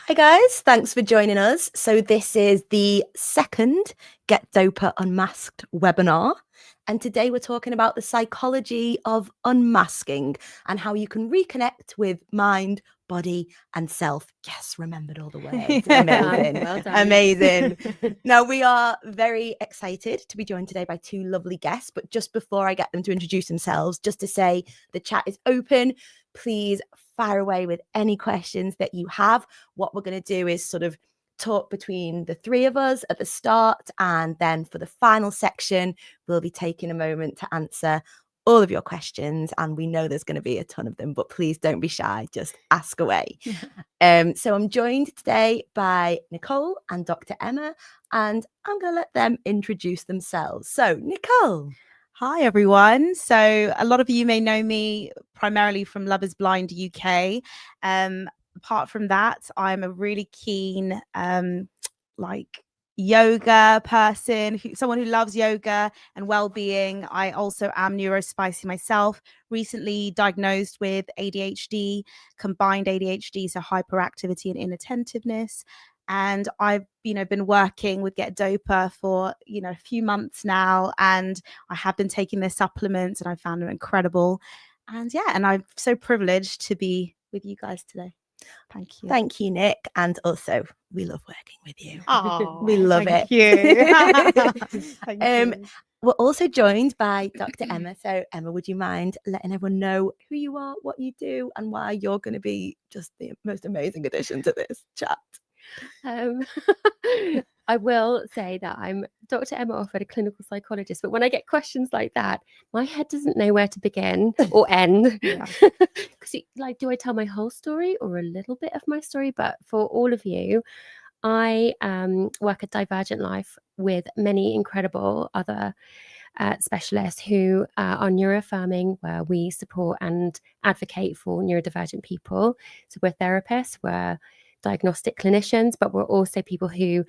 Hi guys, thanks for joining us. So this is the second Get Doper Unmasked webinar. And today we're talking about the psychology of unmasking and how you can reconnect with mind, body and self. Yes, remembered all the words. Amazing. Well done. Amazing. Now we are very excited to be joined today by two lovely guests. But just before I get them to introduce themselves, just to say the chat is open. Please fire away with any questions that you have. What we're going to do is sort of talk between the three of us at the start, and then for the final section we'll be taking a moment to answer all of your questions, and we know there's going to be a ton of them, but please don't be shy, just ask away. So I'm joined today by Nicole and Dr. Emma, and I'm going to let them introduce themselves. So Nicole. Hi, everyone. So a lot of you may know me primarily from Love is Blind UK. Apart from that, I'm a really keen yoga person, someone who loves yoga and well-being. I also am neurospicy myself, recently diagnosed with ADHD, combined ADHD, so hyperactivity and inattentiveness. And I've, been working with Get Doper for, a few months now, and I have been taking their supplements and I found them incredible. And I'm so privileged to be with you guys today. Thank you. Thank you, Nick. And also, we love working with you. Oh, we love thank it. You. Thank you. We're also joined by Dr. Emma. So Emma, would you mind letting everyone know who you are, what you do, and why you're going to be just the most amazing addition to this chat? I will say that I'm Dr. Emma Offord, a clinical psychologist, but when I get questions like that, my head doesn't know where to begin or end. Because do I tell my whole story or a little bit of my story? But for all of you, I work at Divergent Life with many incredible other specialists who are neuroaffirming, where we support and advocate for neurodivergent people. So we're therapists, we're diagnostic clinicians, but we're also people who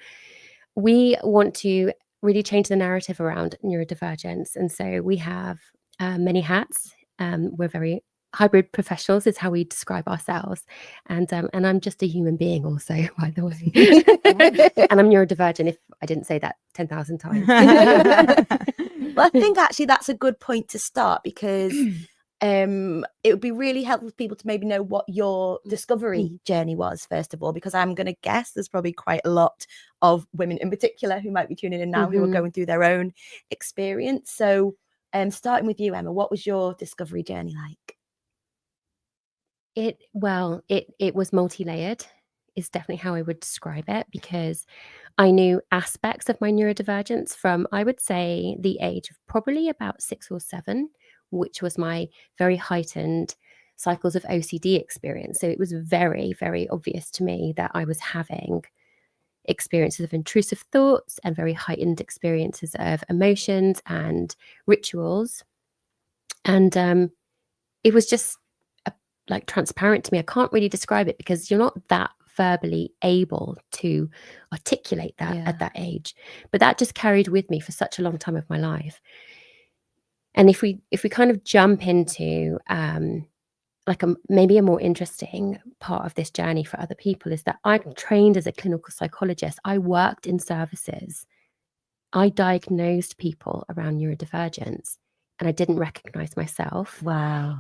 we want to really change the narrative around neurodivergence. And so we have many hats. We're very hybrid professionals is how we describe ourselves. And I'm just a human being also, by the way. And I'm neurodivergent, if I didn't say that 10,000 times. Well, I think actually that's a good point to start, because it would be really helpful for people to maybe know what your discovery journey was, first of all, because I'm going to guess there's probably quite a lot of women in particular who might be tuning in now who are going through their own experience. So starting with you, Emma, what was your discovery journey like? It was multi-layered is definitely how I would describe it, because I knew aspects of my neurodivergence from, I would say, the age of probably about 6 or 7, which was my very heightened cycles of OCD experience. So it was very, very obvious to me that I was having experiences of intrusive thoughts and very heightened experiences of emotions and rituals. And it was just transparent to me. I can't really describe it because you're not that verbally able to articulate that at that age. But that just carried with me for such a long time of my life. And if we kind of jump into maybe a more interesting part of this journey for other people, is that I'm trained as a clinical psychologist. I worked in services. I diagnosed people around neurodivergence, and I didn't recognize myself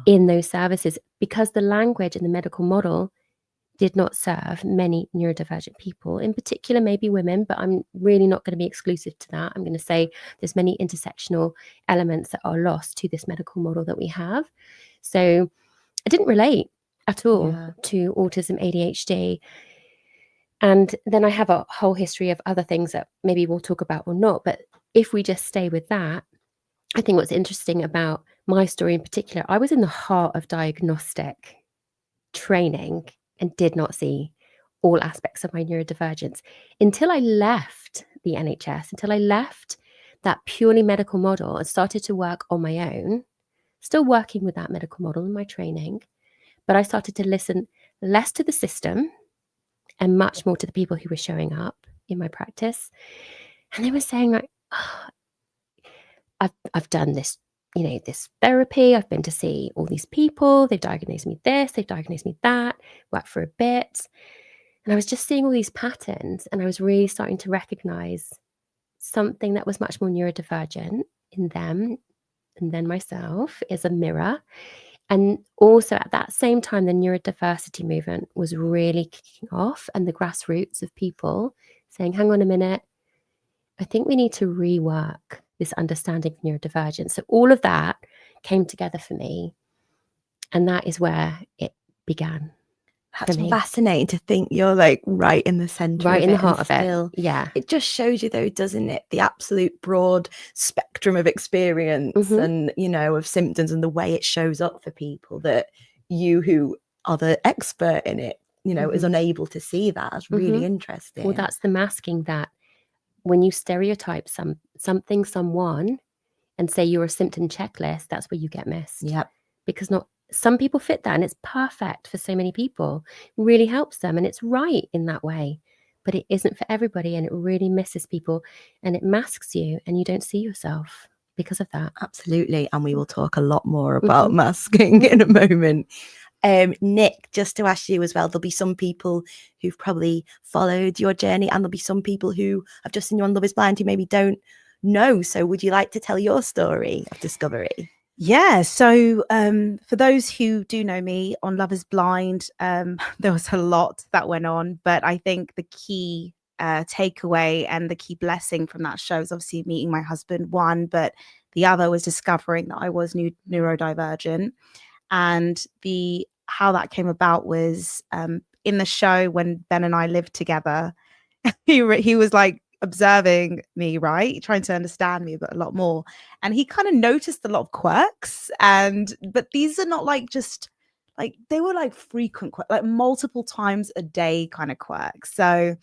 in those services because the language and the medical model did not serve many neurodivergent people, in particular maybe women, but I'm really not going to be exclusive to that. I'm going to say there's many intersectional elements that are lost to this medical model that we have. So I didn't relate at all to autism, ADHD. And then I have a whole history of other things that maybe we'll talk about or not. But if we just stay with that, I think what's interesting about my story in particular, I was in the heart of diagnostic training and did not see all aspects of my neurodivergence until I left the NHS, until I left that purely medical model and started to work on my own, still working with that medical model in my training. But I started to listen less to the system and much more to the people who were showing up in my practice. And they were saying I've done this, this therapy. I've been to see all these people. They've diagnosed me this, they've diagnosed me that, worked for a bit. And I was just seeing all these patterns, and I was really starting to recognize something that was much more neurodivergent in them and then myself as a mirror. And also at that same time, the neurodiversity movement was really kicking off, and the grassroots of people saying, hang on a minute, I think we need to rework this understanding of neurodivergence. So all of that came together for me. And that is where it began. That's fascinating to think you're like right in the center, right of in it the heart and of still, it. Yeah. It just shows you, though, doesn't it, the absolute broad spectrum of experience and, you know, of symptoms and the way it shows up for people, that you, who are the expert in it, you know, is unable to see that. That's really interesting. Well, that's the masking, that when you stereotype something, someone, and say you're a symptom checklist, that's where you get missed. Yep. Because not some people fit that, and it's perfect for so many people. It really helps them, and it's right in that way. But it isn't for everybody, and it really misses people, and it masks you, and you don't see yourself because of that. Absolutely. And we will talk a lot more about masking in a moment. Nick, just to ask you as well, there'll be some people who've probably followed your journey, and there'll be some people who have just seen you on Love is Blind who maybe don't know. So would you like to tell your story of discovery? Yeah, so for those who do know me on Love is Blind, there was a lot that went on, but I think the key takeaway and the key blessing from that show is obviously meeting my husband, one, but the other was discovering that I was neurodivergent. And how that came about was in the show, when Ben and I lived together, he was like observing me, right, trying to understand me but a lot more, and he kind of noticed a lot of quirks, but these are not like just like, they were like frequent quirks, like multiple times a day kind of quirks. So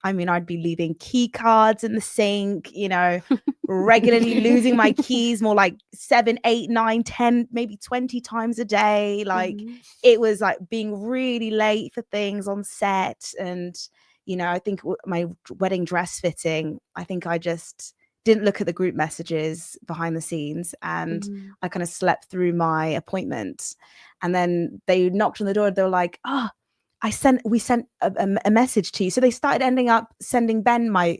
I mean, I'd be leaving key cards in the sink, you know, regularly losing my keys more like 7, 8, 9, 10, maybe 20 times a day. Like it was like being really late for things on set. And, you know, I think my wedding dress fitting, I think I just didn't look at the group messages behind the scenes, and I kind of slept through my appointment. And then they knocked on the door. They were like, oh, we sent a message to you. So they started ending up sending Ben my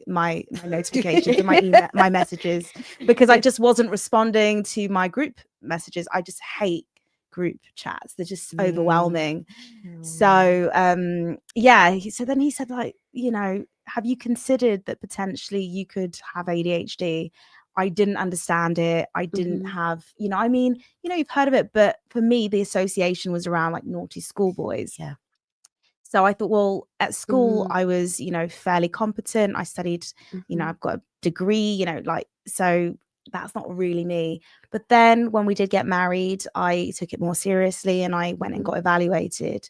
notifications and my email, my messages, because I just wasn't responding to my group messages. I just hate group chats. They're just overwhelming. So yeah. So then he said, like, you know, have you considered that potentially you could have ADHD? I didn't understand it. I didn't have, you know, I mean, you know, you've heard of it, but for me, the association was around like naughty schoolboys. Yeah. So I thought, well, at school, I was, you know, fairly competent. I studied, you know, I've got a degree, you know, like, so that's not really me. But then when we did get married, I took it more seriously, and I went and got evaluated.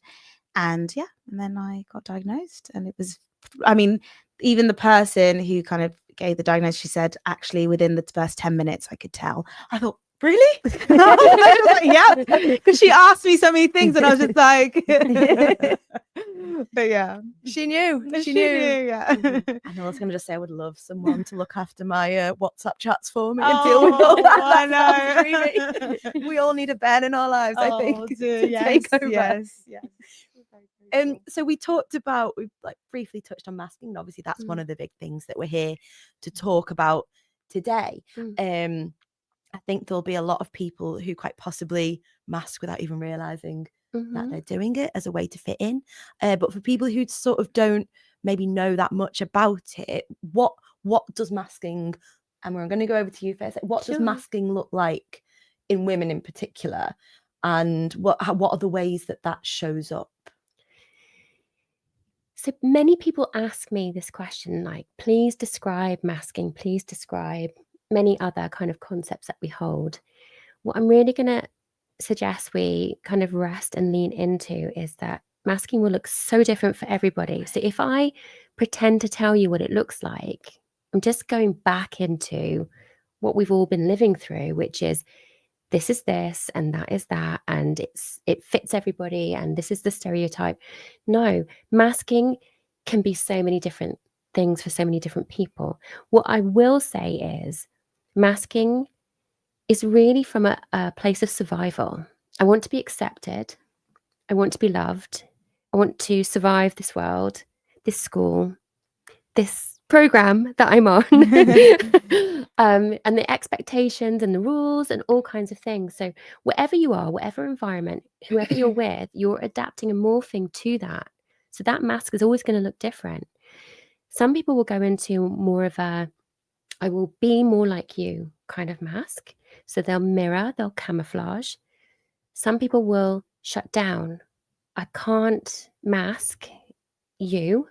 And yeah, and then I got diagnosed. And it was, I mean, even the person who kind of gave the diagnosis, she said, actually, within the first 10 minutes, I could tell. I thought, really? I was like, yeah, because she asked me so many things, and I was just like, but yeah, she knew. Yeah. And I was going to just say, I would love someone to look after my WhatsApp chats for me and deal with all that. I know. We all need a Ben in our lives, I think, to take over. Yes. So we we've like briefly touched on masking, and obviously that's one of the big things that we're here to talk about today. I think there'll be a lot of people who quite possibly mask without even realizing that they're doing it as a way to fit in. But for people who sort of don't maybe know that much about it, what does masking, and I'm going to go over to you first, what does masking look like in women in particular, and what are the ways that shows up? So many people ask me this question, like, please describe masking, please describe many other kind of concepts that we hold. What I'm really going to suggest we kind of rest and lean into is that masking will look so different for everybody. So if I pretend to tell you what it looks like, I'm just going back into what we've all been living through, which is this is this and that is that, and it fits everybody, and this is the stereotype. No, masking can be so many different things for so many different people. What I will say is masking is really from a place of survival. I want to be accepted. I want to be loved. I want to survive this world. this school, this program that I'm on, and the expectations and the rules and all kinds of things. So wherever you are, whatever environment, whoever you're with, you're adapting and morphing to that. So that mask is always going to look different. Some people will go into more of a, I will be more like you kind of mask. So they'll mirror, they'll camouflage. Some people will shut down. I can't mask you.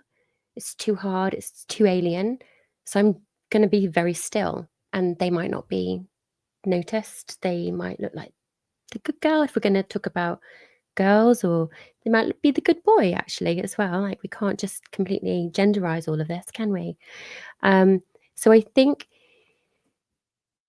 It's too hard. It's too alien. So I'm going to be very still, and they might not be noticed. They might look like the good girl if we're going to talk about girls, or they might be the good boy actually as well. Like, we can't just completely genderize all of this, can we? So I think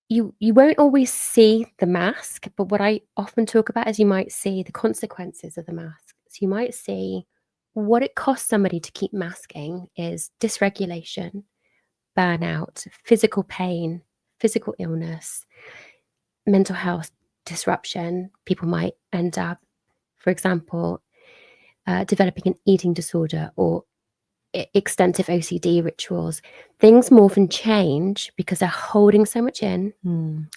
you won't always see the mask, but what I often talk about is you might see the consequences of the mask. So you might see what it costs somebody to keep masking is dysregulation, burnout, physical pain, physical illness, mental health disruption. People might end up, for example, developing an eating disorder or extensive OCD rituals. Things morph and change because they're holding so much in,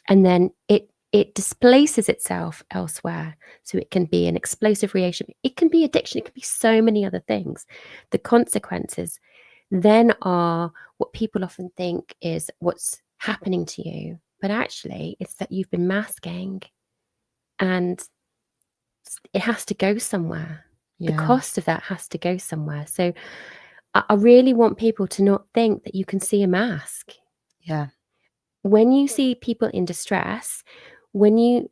and then it displaces itself elsewhere. So it can be an explosive reaction. It can be addiction. It can be so many other things. The consequences then are what people often think is what's happening to you. But actually, it's that you've been masking, and it has to go somewhere. The cost of that has to go somewhere. So I really want people to not think that you can see a mask. Yeah. When you see people in distress, when you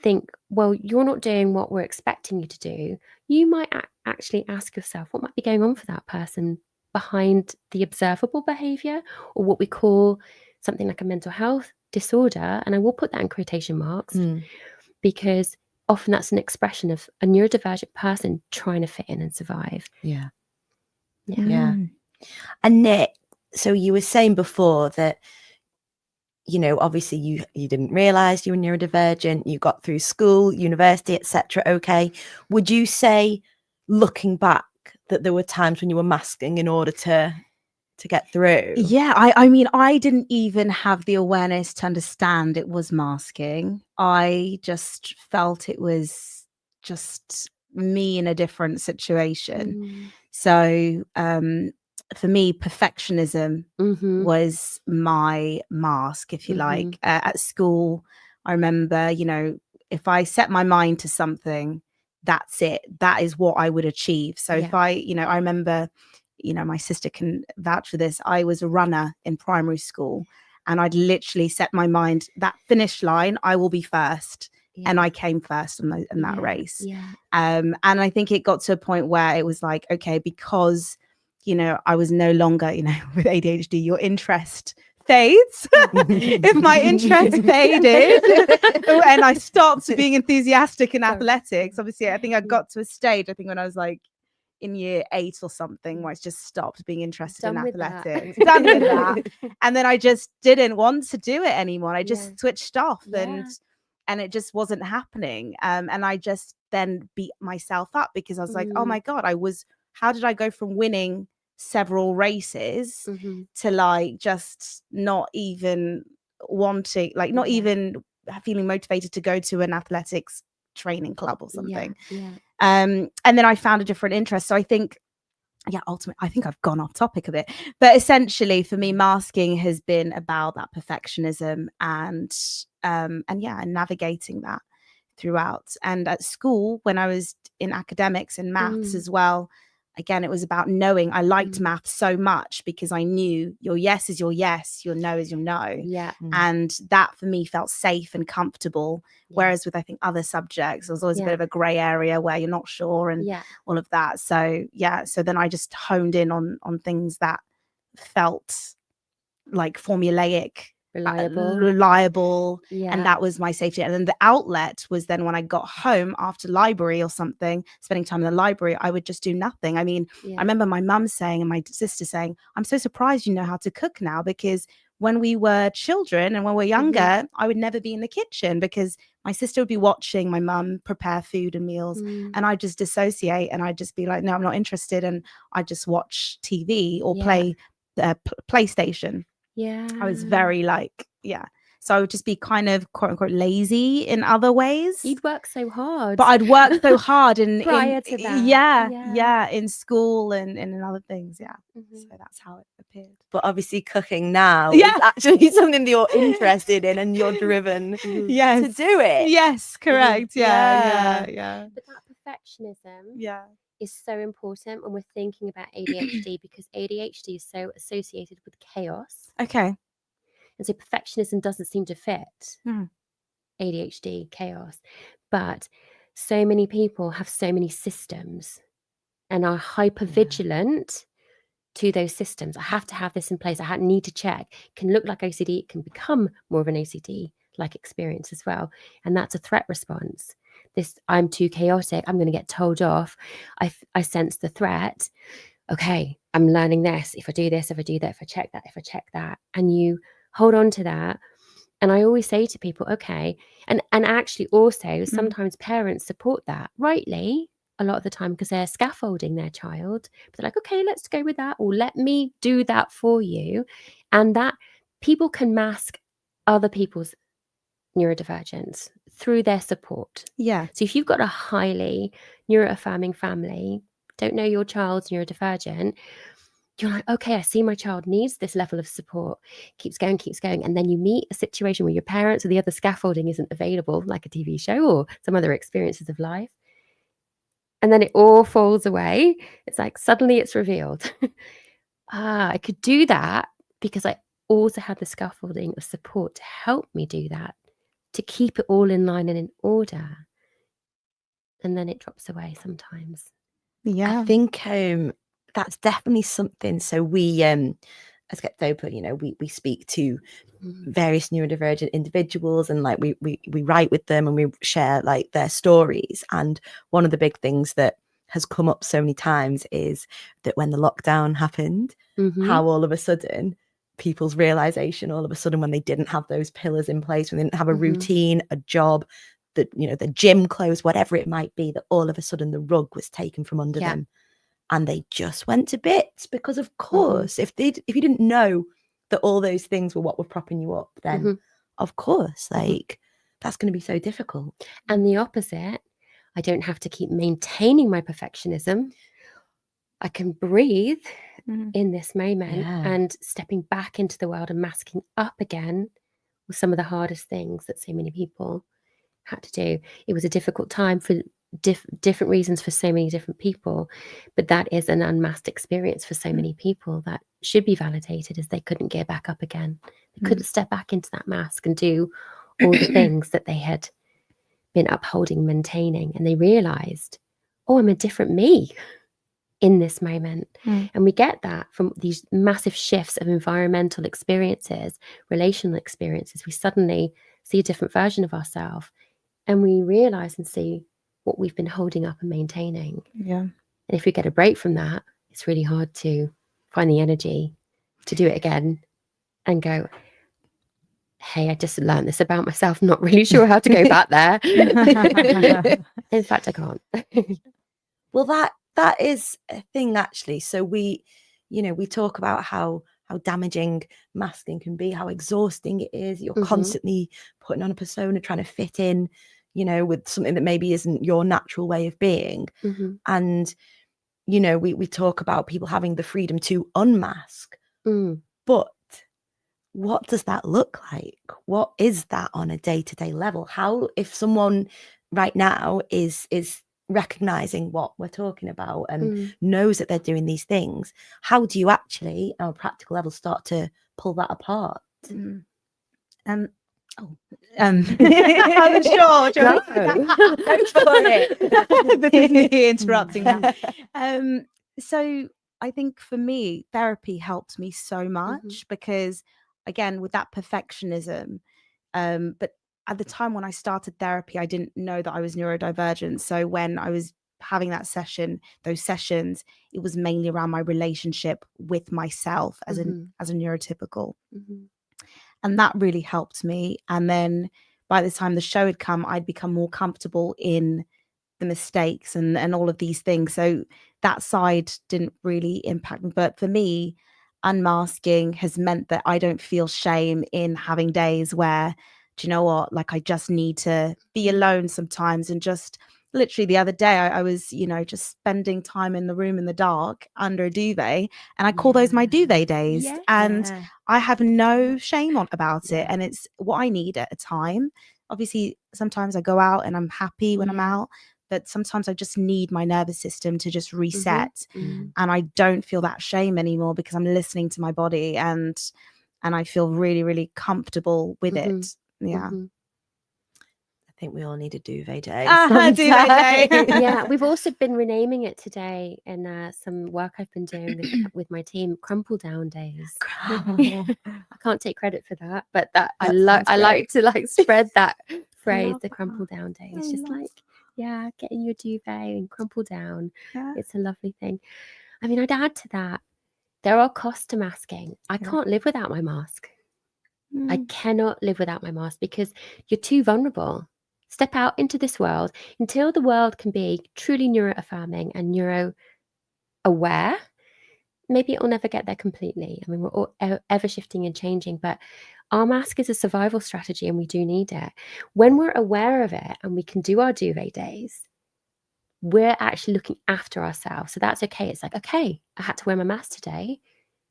think, well, you're not doing what we're expecting you to do, you might actually ask yourself, what might be going on for that person behind the observable behavior, or what we call something like a mental health disorder. And I will put that in quotation marks because often that's an expression of a neurodivergent person trying to fit in and survive. Yeah. Yeah. And Nick, so you were saying before that, you know, obviously you didn't realize you were neurodivergent, you got through school, university, etc. Okay. Would you say, looking back, that there were times when you were masking in order to get through? Yeah, I mean, I didn't even have the awareness to understand it was masking. I just felt it was just me in a different situation. So for me, perfectionism was my mask, if you like. At school, I remember, you know, if I set my mind to something, that's it. That is what I would achieve. So if I, you know, I remember, you know, my sister can vouch for this. I was a runner in primary school, and I'd literally set my mind, that finish line, I will be first. And I came first in that race. And I think it got to a point where it was like, okay, because, you know, I was no longer, you know, with ADHD, your interest fades. If my interest faded and I stopped being enthusiastic in athletics, obviously, I think I got to a stage, I think when I was like in year 8 or something, where I just stopped being interested in athletics. Done with that. And then I just didn't want to do it anymore. I just switched off and it just wasn't happening. And I just then beat myself up because I was like, oh my God, how did I go from winning several races to like just not even wanting, like not even feeling motivated to go to an athletics training club or something. And then I found a different interest. So I think, ultimately, I think I've gone off topic a bit, but essentially for me, masking has been about that perfectionism and navigating that throughout. And at school, when I was in academics and maths as well, again, it was about knowing. I liked math so much because I knew your yes is your yes, your no is your no. And that for me felt safe and comfortable. Whereas with, I think, other subjects, there's always a bit of a grey area where you're not sure and all of that. So, so then I just honed in on things that felt like formulaic, reliable, and that was my safety. And then the outlet was then when I got home after library or something, spending time in the library, I would just do nothing. I mean, I remember my mum saying and my sister saying, I'm so surprised you know how to cook now, because when we were children and when we're younger, I would never be in the kitchen because my sister would be watching my mum prepare food and meals, and I just dissociate and I'd just be like, no, I'm not interested, and I just watch TV or play PlayStation. I was very like, so I would just be kind of quote unquote lazy in other ways. You'd work so hard. But I'd work so hard prior to that. In school and in other things. So that's how it appeared. But obviously cooking now is actually something that you're interested in and you're driven to do it. Yes, correct. Yeah. But that perfectionism is so important when we're thinking about ADHD because ADHD is so associated with chaos. Okay. And so perfectionism doesn't seem to fit ADHD, chaos. But so many people have so many systems and are hyper vigilant to those systems. I have to have this in place. I need to check. It can look like OCD. It can become more of an OCD-like experience as well. And that's a threat response. This, I'm too chaotic. I'm going to get told off. I sense the threat. Okay, I'm learning this. If I do this, if I do that, if I check that, and you hold on to that. And I always say to people, okay, and actually also sometimes parents support that rightly a lot of the time because they're scaffolding their child. But they're like, okay, let's go with that, or let me do that for you. And that people can mask other people's neurodivergence through their support. Yeah. So if you've got a highly neuroaffirming family, don't know your child's neurodivergent, you're like, okay, I see my child needs this level of support, keeps going. And then you meet a situation where your parents or the other scaffolding isn't available, like a TV show or some other experiences of life. And then it all falls away. It's like suddenly it's revealed. I could do that because I also had the scaffolding of support to help me do that, to keep it all in line and in order. And then it drops away sometimes. Yeah. I think that's definitely something. So we, as Skeptopa, we speak to various neurodivergent individuals and like we write with them and we share like their stories. And one of the big things that has come up so many times is that when the lockdown happened, how all of a sudden people's realization all of a sudden when they didn't have those pillars in place, when they didn't have a routine, a job, that the gym closed, whatever it might be, that all of a sudden the rug was taken from under them and they just went to bits. Because of course if you didn't know that all those things were what were propping you up, then of course like that's going to be so difficult. And the opposite, I don't have to keep maintaining my perfectionism. I can breathe in this moment and stepping back into the world and masking up again was some of the hardest things that so many people had to do. It was a difficult time for different reasons for so many different people, but that is an unmasked experience for so many people that should be validated, as they couldn't get back up again. They couldn't step back into that mask and do all the things that they had been upholding, maintaining, and they realized, oh, I'm a different me in this moment. And we get that from these massive shifts of environmental experiences, relational experiences. We suddenly see a different version of ourselves and we realize and see what we've been holding up and maintaining. And if we get a break from that, it's really hard to find the energy to do it again and go, hey, I just learned this about myself, not really sure how to go back there. In fact, I can't. Well, that is a thing actually. So we talk about how damaging masking can be, how exhausting it is. You're constantly putting on a persona, trying to fit in, with something that maybe isn't your natural way of being. And, we talk about people having the freedom to unmask. But what does that look like? What is that on a day-to-day level? How, if someone right now is recognizing what we're talking about and knows that they're doing these things, how do you actually on a practical level start to pull that apart? I'm sure. Go for it. Interrupting now. So I think for me, therapy helped me so much because, again, with that perfectionism, but at the time when I started therapy, I didn't know that I was neurodivergent. So when I was having those sessions, it was mainly around my relationship with myself as a neurotypical. And that really helped me. And then by the time the show had come, I'd become more comfortable in the mistakes and all of these things. So that side didn't really impact me. But for me, unmasking has meant that I don't feel shame in having days where, do you know what, like I just need to be alone sometimes. And just literally the other day, I was, you know, just spending time in the room in the dark under a duvet, and I call those my duvet days. Yeah. And Yeah. I have no shame about it. Yeah. And it's what I need at a time. Obviously, sometimes I go out and I'm happy when I'm Yeah. out, but sometimes I just need my nervous system to just reset. Mm-hmm. And I don't feel that shame anymore because I'm listening to my body, and I feel really, really comfortable with Mm-hmm. it. Yeah. Mm-hmm. I think we all need a duvet day. Duvet day. Yeah, we've also been renaming it today in some work I've been doing with my team, crumple down days. I can't take credit for that, but that I like to like spread that phrase, the crumple down day. It's just like, yeah, get in your duvet and crumple down. Yeah. It's a lovely thing. I mean, I'd add to that, there are costs to masking. I can't live without my mask. I cannot live without my mask because you're too vulnerable. Step out into this world until the world can be truly neuro-affirming and neuro-aware. Maybe it will never get there completely. I mean, we're all ever shifting and changing, but our mask is a survival strategy and we do need it. When we're aware of it and we can do our duvet days, we're actually looking after ourselves. So that's okay. It's like, okay, I had to wear my mask today.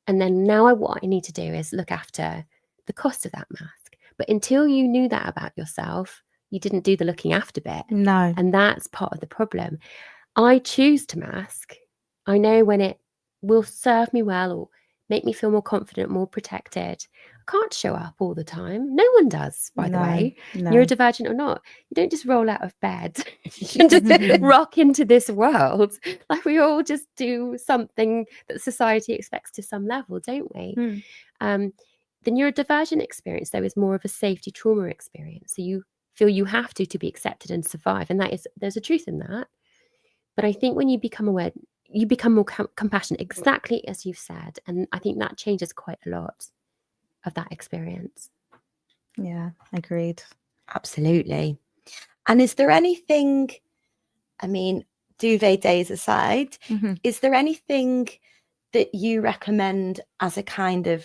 And then now what I need to do is look after the cost of that mask. But until you knew that about yourself, you didn't do the looking after bit. No. And that's part of the problem. I choose to mask. I know when it will serve me well or make me feel more confident, more protected. I can't show up all the time. No one does, by the way. No. Neurodivergent or not. You don't just roll out of bed. You can just rock into this world. Like we all just do something that society expects to some level, don't we? The neurodivergent experience, though, is more of a safety trauma experience. So you feel you have to be accepted and survive. And there's a truth in that. But I think when you become aware, you become more compassionate, exactly as you've said. And I think that changes quite a lot of that experience. Yeah, agreed. Absolutely. And is there anything, I mean, duvet days aside, is there anything that you recommend as a kind of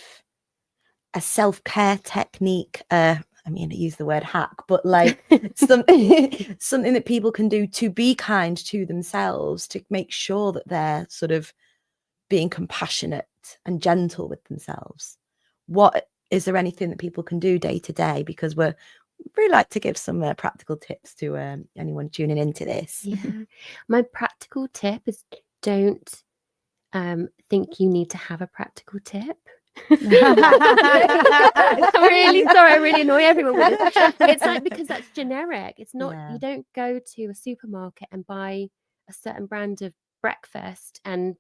a self-care technique? I mean, I use the word hack, but like something that people can do to be kind to themselves, to make sure that they're sort of being compassionate and gentle with themselves. Is there anything that people can do day to day? Because we really like to give some practical tips to anyone tuning into this. Yeah, my practical tip is don't think you need to have a practical tip. I'm really sorry, I really annoy everyone with this. It's like, because that's generic. It's not, you don't go to a supermarket and buy a certain brand of breakfast and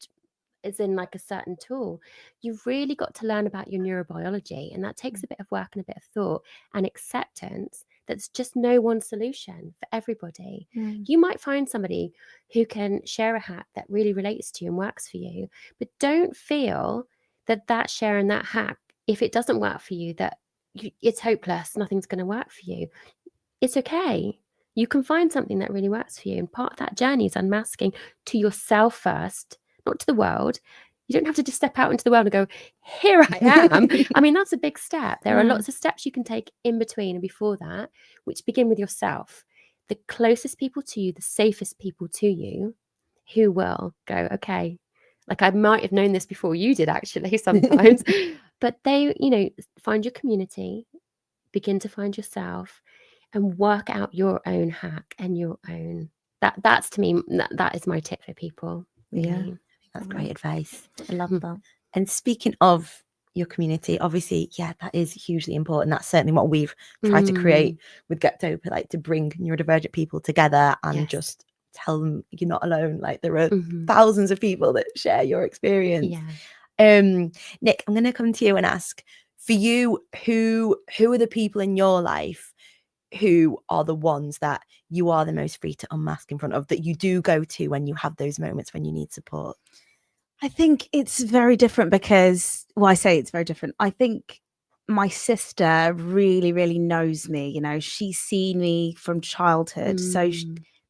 it's in like a certain tool. You've really got to learn about your neurobiology, and that takes a bit of work and a bit of thought and acceptance. That's just no one solution for everybody. You might find somebody who can share a hack that really relates to you and works for you, but don't feel that share and that hack, if it doesn't work for you, that it's hopeless, nothing's going to work for you. It's okay. You can find something that really works for you. And part of that journey is unmasking to yourself first, not to the world. You don't have to just step out into the world and go, here I am. I mean, that's a big step. There are lots of steps you can take in between and before that, which begin with yourself. The closest people to you, the safest people to you, who will go, okay, like I might have known this before you did actually sometimes, but they, find your community, begin to find yourself and work out your own hack and your own, that's to me, that is my tip for people. Really. Yeah. That's great advice. I love that. And speaking of your community, obviously, that is hugely important. That's certainly what we've tried to create with Get Dope, like to bring neurodivergent people together and just tell them you're not alone. Like there are thousands of people that share your experience. Nick, I'm going to come to you and ask, for you, who are the people in your life who are the ones that you are the most free to unmask in front of, that you do go to when you have those moments when you need support? I think it's very different because, I say it's very different. I think my sister really, really knows me. You know, she's seen me from childhood. So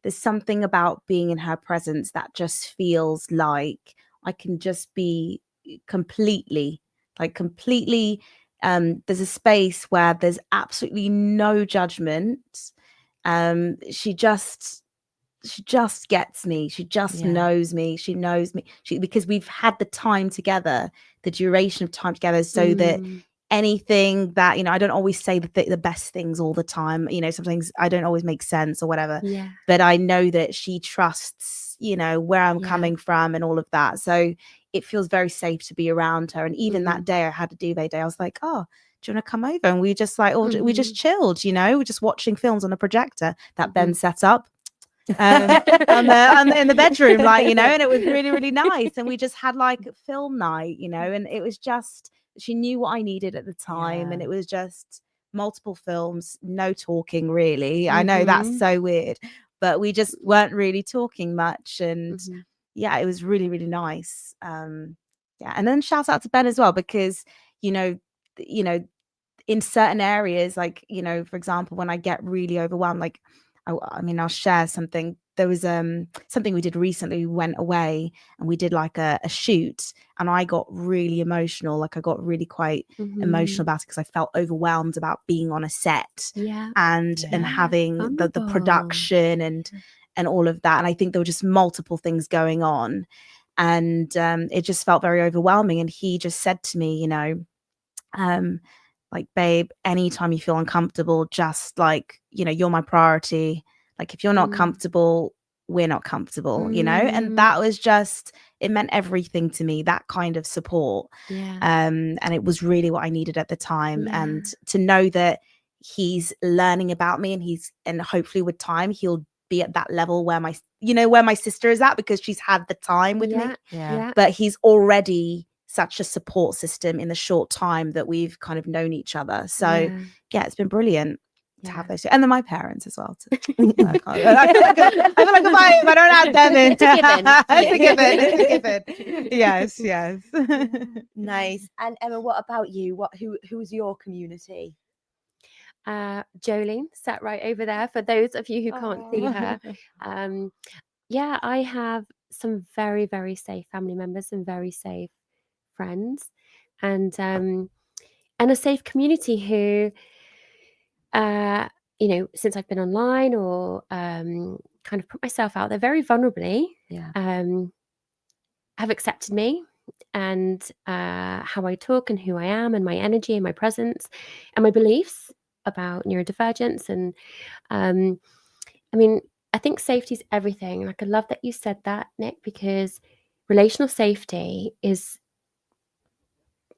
there's something about being in her presence that just feels like I can just be completely, there's a space where there's absolutely no judgment. She just gets me. She just knows me. She knows me. Because we've had the time together, the duration of time together, so that anything that, you know, I don't always say the best things all the time. You know, sometimes I don't always make sense or whatever. Yeah. But I know that she trusts, you know, where I'm coming from and all of that. So it feels very safe to be around her. And even that day I had a duvet day, I was like, oh, do you want to come over? And we just like, we just chilled, you know, we're just watching films on a projector that Ben set up. In the bedroom, like, you know, and it was really, really nice. And we just had like film night, you know, and it was just, she knew what I needed at the time. And it was just multiple films, no talking really. I know that's so weird, but we just weren't really talking much. And yeah, it was really, really nice. And then shout out to Ben as well, because, you know, in certain areas, like, you know, for example, when I get really overwhelmed, like, I mean, I'll share something. There was something we did recently. We went away and we did like a shoot, and I got really emotional. Like, I got really quite emotional about it because I felt overwhelmed about being on a set and having the production and all of that. And I think there were just multiple things going on, and it just felt very overwhelming. And he just said to me, you know, like, babe, anytime you feel uncomfortable, just like, you know, you're my priority. Like, if you're not comfortable, we're not comfortable, you know? And that was just, it meant everything to me, that kind of support. And it was really what I needed at the time. And to know that he's learning about me, and hopefully with time, he'll be at that level where my sister is at, because she's had the time with me. But he's already such a support system in the short time that we've kind of known each other. So yeah, it's been brilliant to have those two. And then my parents as well. I feel like if I don't have them in, it's a given. Yes. Nice. And Emma, what about you? Who's your community? Jolene sat right over there, for those of you who can't see her. I have some very, very safe family members and very safe friends, and a safe community who, you know, since I've been online or kind of put myself out there very vulnerably, have accepted me and how I talk and who I am and my energy and my presence and my beliefs about neurodivergence. And I mean, I think safety is everything. Like, I love that you said that, Nick, because relational safety is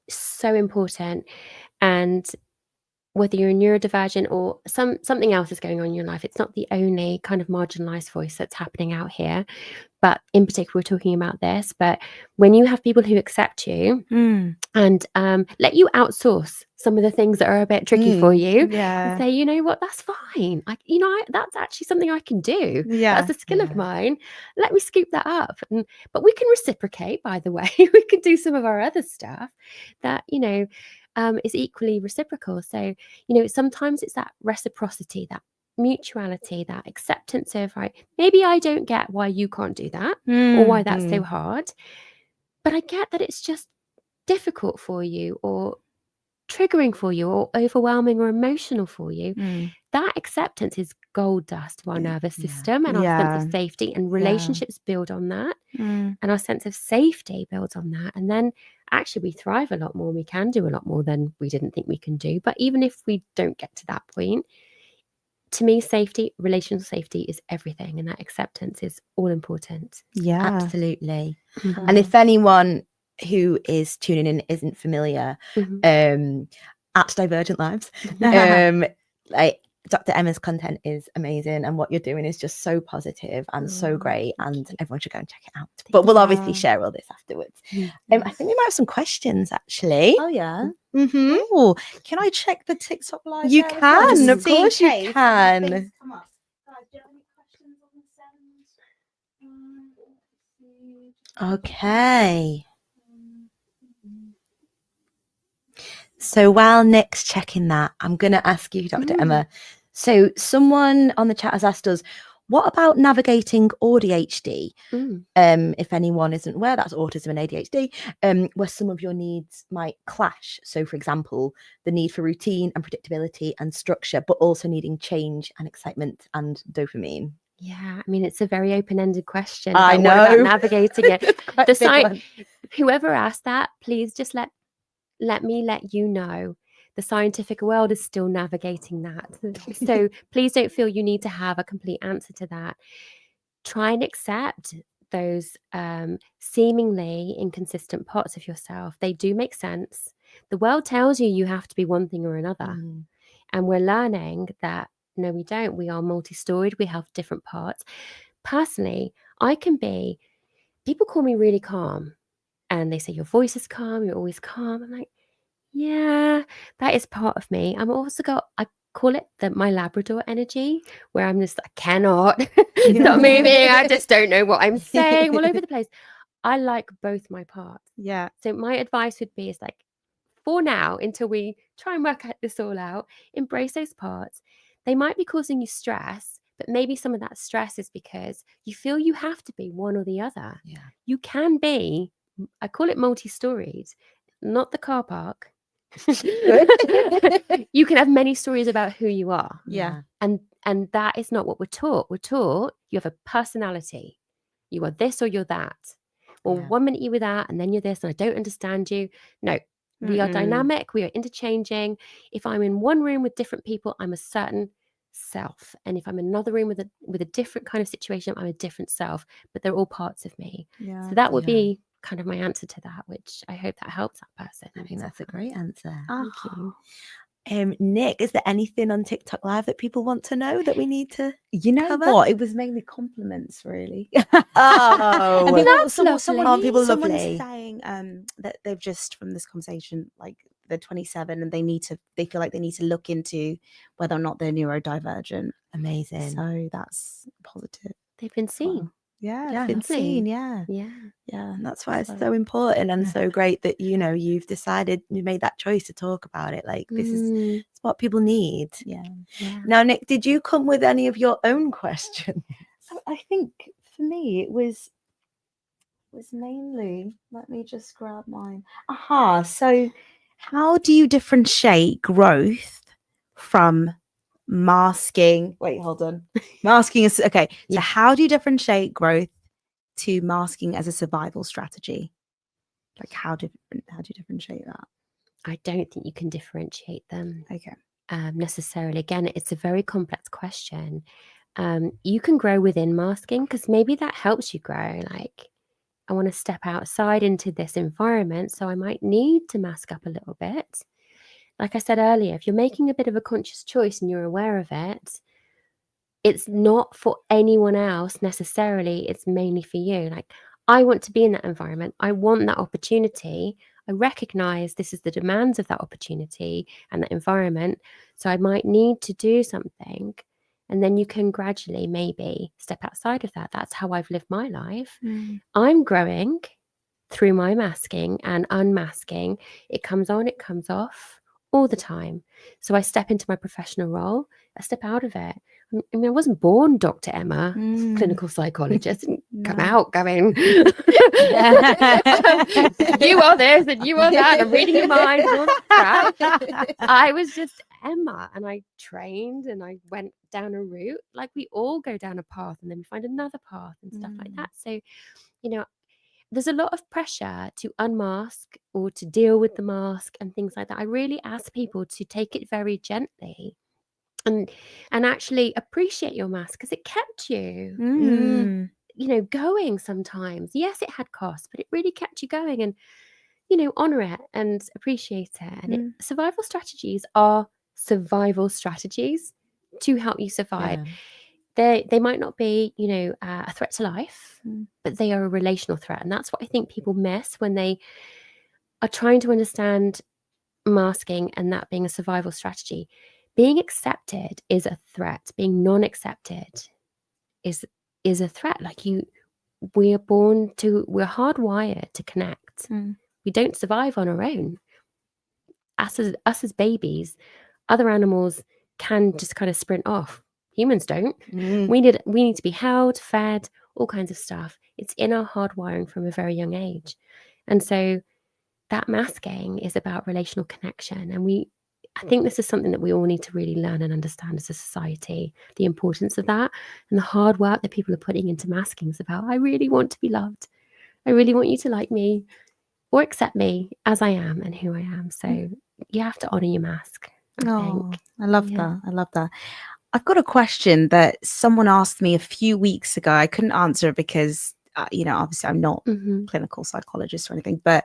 so important. And whether you're neurodivergent or something else is going on in your life, it's not the only kind of marginalized voice that's happening out here. But in particular, we're talking about this. But when you have people who accept you and let you outsource some of the things that are a bit tricky for you, and say, you know what, that's fine. Like, you know, that's actually something I can do. That's a skill of mine. Let me scoop that up. But we can reciprocate, by the way. We can do some of our other stuff that, you know, is equally reciprocal. So, you know, sometimes it's that reciprocity, that mutuality, that acceptance of, right, maybe I don't get why you can't do that or why that's so hard, but I get that it's just difficult for you or triggering for you or overwhelming or emotional for you. That acceptance is gold dust to our nervous system and our sense of safety, and relationships build on that, and our sense of safety builds on that. And then actually we thrive a lot more, and we can do a lot more than we didn't think we can do. But even if we don't get to that point, to me, safety, relational safety is everything, and that acceptance is all important. Absolutely. And if anyone who is tuning in isn't familiar, at Divergent Lives, like, Dr. Emma's content is amazing, and what you're doing is just so positive and so great, and everyone should go and check it out. But we'll obviously share all this afterwards. I think we might have some questions, actually. Oh yeah. Oh, can I check the TikTok live? You can, of course you can. Guys, do you have any questions on the send? Okay. So while Nick's checking that, I'm going to ask you, Dr. Emma. So someone on the chat has asked us, what about navigating ADHD? If anyone isn't aware, that's autism and ADHD, where some of your needs might clash. So, for example, the need for routine and predictability and structure, but also needing change and excitement and dopamine. Yeah, I mean, it's a very open-ended question. I What know. about navigating it? Quite a big one. Whoever asked that, please just let me let you know. The scientific world is still navigating that. So please don't feel you need to have a complete answer to that. Try and accept those seemingly inconsistent parts of yourself. They do make sense. The world tells you you have to be one thing or another. And we're learning that, no, we don't. We are multi-storied. We have different parts. Personally, people call me really calm. And they say, your voice is calm. You're always calm. I'm like, yeah, that is part of me. I call it my Labrador energy, where I'm just, I cannot stop moving. I just don't know what I'm saying. I'm all over the place. I like both my parts. Yeah. So my advice would be is like, for now, until we try and work this all out, embrace those parts. They might be causing you stress, but maybe some of that stress is because you feel you have to be one or the other. Yeah. You can be, I call it multi-storied, not the car park. You can have many stories about who you are. Yeah. And that is not what we're taught. We're taught you have a personality. You are this or you're that. Well, 1 minute you were that and then you're this and I don't understand you. No, we are dynamic. We are interchanging. If I'm in one room with different people, I'm a certain self. And if I'm in another room with a different kind of situation, I'm a different self. But they're all parts of me. Yeah. So that would be kind of my answer to that, which I hope that helps that person. I think that's a great answer. Thank you. Nick, is there anything on TikTok Live that people want to know that we need to cover? What? It was mainly compliments, really. Oh, I think that's someone lovely. someone's lovely. saying that they've just, from this conversation, like they're 27 and they feel like they need to look into whether or not they're neurodivergent. Amazing. So that's positive. They've been seen. Yeah, Yeah, been lovely. seen. Yeah. And that's why it's so important and so great that you've decided, you made that choice to talk about it. Like this is it's what people need. Yeah. Now, Nick, did you come with any of your own questions? I think for me it was mainly, let me just grab mine. So how do you differentiate growth from masking? Wait, hold on. Masking is okay. So how do you differentiate growth to masking as a survival strategy? Like how do you differentiate that? I don't think you can differentiate them. Okay. Necessarily. Again, it's a very complex question. You can grow within masking because maybe that helps you grow. Like, I want to step outside into this environment, so I might need to mask up a little bit. Like I said earlier, if you're making a bit of a conscious choice and you're aware of it, it's not for anyone else necessarily. It's mainly for you. Like, I want to be in that environment. I want that opportunity. I recognize this is the demands of that opportunity and that environment. So I might need to do something. And then you can gradually maybe step outside of that. That's how I've lived my life. I'm growing through my masking and unmasking. It comes on, it comes off all the time. So I step into my professional role, I step out of it. I mean, I wasn't born Dr. Emma, clinical psychologist, come out going, you are this and you are that, I'm reading your mind, all that crap. I was just Emma, and I trained and I went down a route, like we all go down a path and then we find another path and stuff like that. So, there's a lot of pressure to unmask or to deal with the mask and things like that. I really ask people to take it very gently and actually appreciate your mask because it kept you, going sometimes. Yes, it had costs, but it really kept you going, and, honor it and appreciate it. And survival strategies are survival strategies to help you survive. Yeah. They might not be, a threat to life, but they are a relational threat. And that's what I think people miss when they are trying to understand masking and that being a survival strategy. Being accepted is a threat. Being non-accepted is a threat. Like we're hardwired to connect. We don't survive on our own. us as babies, other animals can just kind of sprint off. Humans don't. We need to be held, fed, all kinds of stuff. It's in our hardwiring from a very young age. And so that masking is about relational connection. And I think this is something that we all need to really learn and understand as a society, the importance of that, and the hard work that people are putting into masking is about, I really want to be loved. I really want you to like me or accept me as I am and who I am. So you have to honor your mask, I think. I love that. I love that. I've got a question that someone asked me a few weeks ago. I couldn't answer it because, obviously I'm not clinical psychologist or anything, but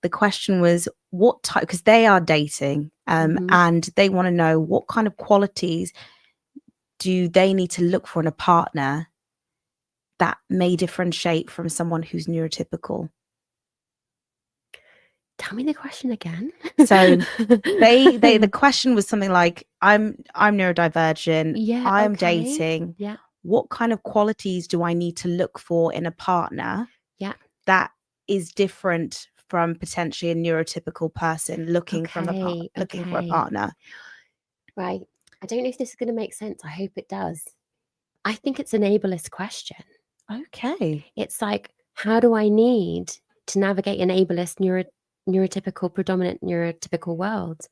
the question was what type, because they are dating and they want to know what kind of qualities do they need to look for in a partner that may differentiate from someone who's neurotypical. Tell me the question again. So the question was something like, I'm neurodivergent. Yeah, I'm okay. dating. Yeah. What kind of qualities do I need to look for in a partner? Yeah. That is different from potentially a neurotypical person looking for a partner. Right. I don't know if this is going to make sense. I hope it does. I think it's an ableist question. Okay. It's like, how do I need to navigate an ableist neurotypical, predominant neurotypical world?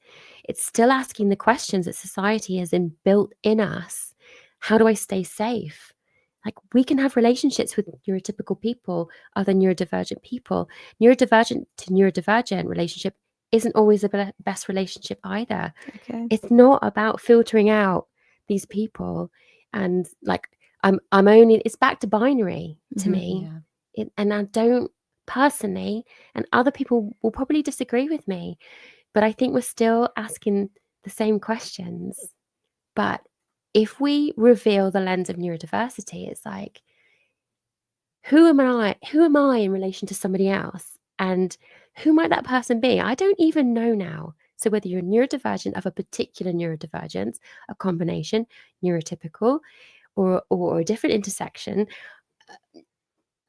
It's still asking the questions that society has built in us. How do I stay safe? Like, we can have relationships with neurotypical people, other neurodivergent people. Neurodivergent to neurodivergent relationship isn't always the best relationship either. Okay. It's not about filtering out these people and like, I'm only, it's back to binary to me. Yeah. And I don't personally, and other people will probably disagree with me, but I think we're still asking the same questions. But if we reveal the lens of neurodiversity, it's like, who am I in relation to somebody else? And who might that person be? I don't even know now. So whether you're neurodivergent of a particular neurodivergence, a combination, neurotypical, or a different intersection,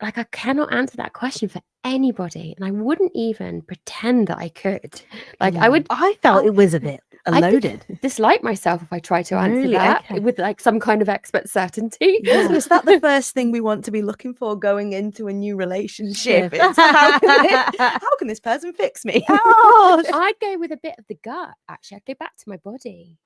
like, I cannot answer that question for anybody, and I wouldn't even pretend that I could. Like, I felt it was a bit loaded. I dislike myself if I try to answer that with like some kind of expert certainty. Yeah. Is that the first thing we want to be looking for going into a new relationship? It's, how can this person fix me? I'd go with a bit of the gut, actually. I'd go back to my body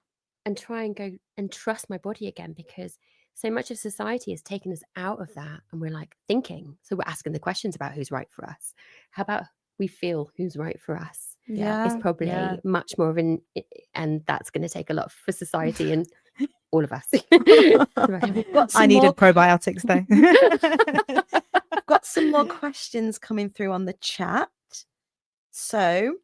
and try and go and trust my body again, because so much of society has taken us out of that, and we're like thinking. So we're asking the questions about who's right for us. How about we feel who's right for us? Yeah. It's probably much more of and that's going to take a lot for society and all of us. I needed probiotics though. I've got some more questions coming through on the chat. So,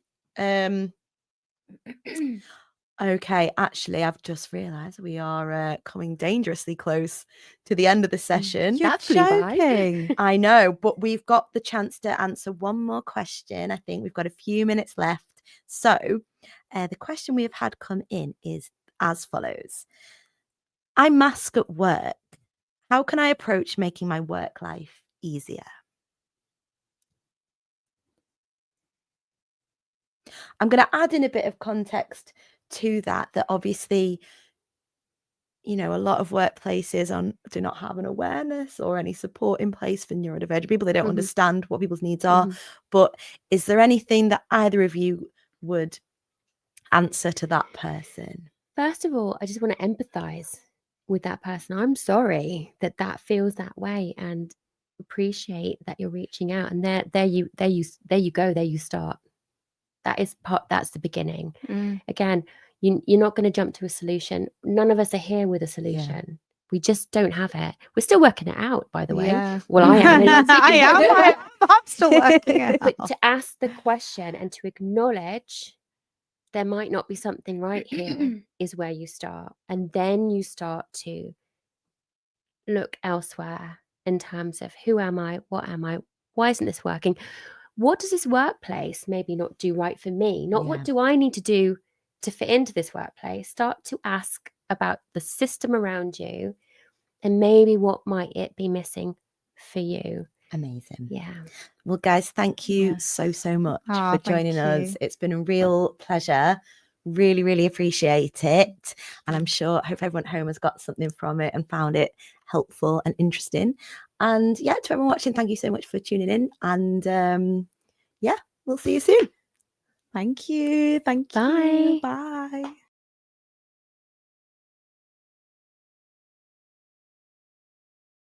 okay, actually, I've just realised we are coming dangerously close to the end of the session. You're joking. I know, but we've got the chance to answer one more question. I think we've got a few minutes left. So the question we have had come in is as follows. I mask at work. How can I approach making my work life easier? I'm going to add in a bit of context to that obviously, a lot of workplaces do not have an awareness or any support in place for neurodivergent people. They don't understand what people's needs are. But is there anything that either of you would answer to that person? First of all, I just want to empathize with that person. I'm sorry that feels that way, and appreciate that you're reaching out. And there you go. There you start. That's the beginning. Again, you're not going to jump to a solution. None of us are here with a solution. Yeah. We just don't have it. We're still working it out, by the way. Yeah. Well, I am. I'm still working it out. But to ask the question and to acknowledge there might not be something right here is where you start. And then you start to look elsewhere in terms of who am I? What am I? Why isn't this working? What does this workplace maybe not do right for me? Not what do I need to do to fit into this workplace? Start to ask about the system around you and maybe what might it be missing for you. Amazing. Yeah. Well, guys, thank you Yes. so much Oh, for thank joining us. you. It's been a real pleasure. Really appreciate it. And I'm sure, hope everyone at home has got something from it and found it helpful and interesting. And yeah, to everyone watching, thank you so much for tuning in. And yeah, we'll see you soon. Thank you. Bye. Bye.